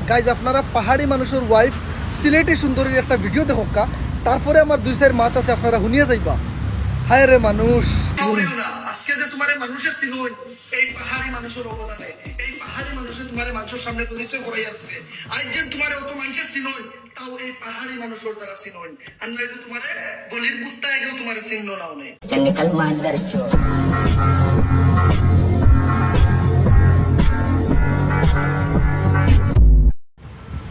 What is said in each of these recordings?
Guys আপনারা পাহাড়ি মানুষের ওয়াইফ সিলেটি সুন্দরীর একটা ভিডিও দেখোকা, তারপরে আমার 2-4 মাত আছে আপনারা শুনিয়ে যাইবা। হায় রে মানুষ, আজকে যে তোমার মানুষের চিনুন এই পাহাড়ি মানুষের অবদানে, এই পাহাড়ি মানুষের তোমার মানুষের সামনে পরিচয় করাই আছে। আজ যে তোমার অত মানুষের চিনুন, তাও এই পাহাড়ি মানুষের দ্বারা চিনুন। আর নইলে তোমার গলির কুত্তা এগেও তোমার চিহ্ন নাও নেই। নিকল মাদার চোদ।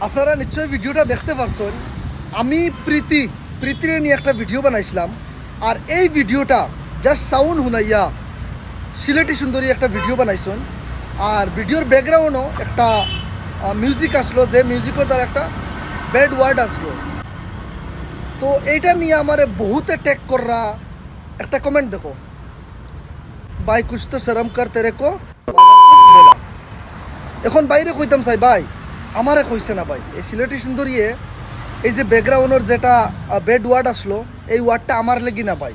আপনারা নিশ্চয়ই ভিডিওটা দেখতে পারছেন। আমি প্রীতিরে নিয়ে একটা ভিডিও বানাইছিলাম, আর এই ভিডিওটা জাস্ট সাউন্ড শুনাইয়া সিলেটি সুন্দরী একটা ভিডিও বানাইছেন। আর ভিডিওর ব্যাকগ্রাউন্ডও একটা মিউজিক আসলো, যে মিউজিকের দ্বারা একটা ব্যাড ওয়ার্ড আসলো। তো এইটা নিয়ে আমার বহুতে ট্যাগ কররা একটা কমেন্ট দেখো, ভাই কুছ তো শরম কর তেরে কো বলা। এখন বাইরে কইতাম চাই ভাই, আমারে কইছে না ভাই। এই সিলেটি সুন্দরীয়ে এই যে ব্যাকগ্রাউন্ডের যেটা ব্যাড ওয়ার্ড আসলো, এই ওয়ার্ডটা আমার লেগি না ভাই।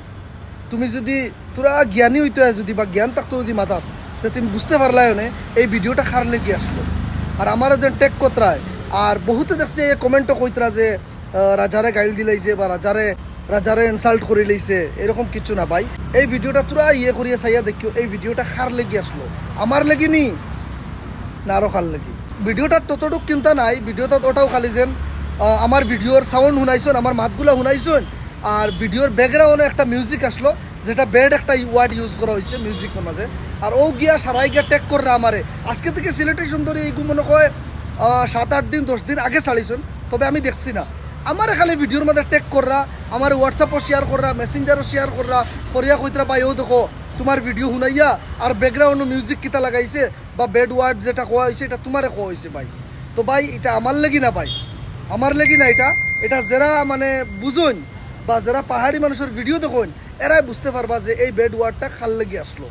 তুমি যদি তোরা জ্ঞানী হইতে হয়, যদি বা জ্ঞান থাকতো যদি মাথাত, তো তুমি বুঝতে পারলাই না এই ভিডিওটা খার লেগে আসলো। আর আমার যে টেক কতরায়, আর বহুতে দেখছে এই কমেন্টও কইতরা যে রাজারে গাইল দিলাইছে বা রাজারে ইনসাল্ট করে লইছে, এরকম কিছু না ভাই। এই ভিডিওটা তোরা ইয়ে করিয়ে চাইয়া দেখিও, এই ভিডিওটা খার লেগে আসলো, আমার লেগে নি না আরও খার লেগে। ভিডিওটা ততটুক চিন্তা নাই, ভিডিওটা ওটাও খালি যেন আমার ভিডিওর সাউন্ড শুনাইছেন, আমার মাতগুলা শুনাইছেন, আর ভিডিওর ব্যাকগ্রাউন্ডে একটা মিউজিক আসলো, যেটা ব্যাড একটা ওয়ার্ড ইউজ করা হয়েছে মিউজিকের মাঝে। আর ও গিয়া সারাই গিয়া ট্যাগ কররা আমারে। আজকে থেকে সিলেটি সুন্দরী এইগুলো মনে হয় 7-8 দিন 10 দিন আগে ছাড়িছেন, তবে আমি দেখছি না। আমার খালি ভিডিওর মধ্যে ট্যাগ কররা, আমার হোয়াটসঅ্যাপও শেয়ার কররা, মেসেঞ্জারও শেয়ার কররা, করিয়া কইতরা ভাই ও দেখো তোমার ভিডিও শুনাইয়া আর ব্যাকগ্রাউন্ড মিউজিক কিতা লাগাইছে বা ব্যাড ওয়ার্ড যেটা কোয়া হয়েছে এটা তোমারে কোয়া হয়েছে ভাই। তো ভাই এটা আমার লাগি না ভাই, আমার লাগি না। এটা যারা মানে বুঝুন বা যারা পাহাড়ি মানুষের ভিডিও দেখুন, এরাই বুঝতে পারবা যে এই ব্যাড ওয়ার্ডটা খাল লেগে আসলো।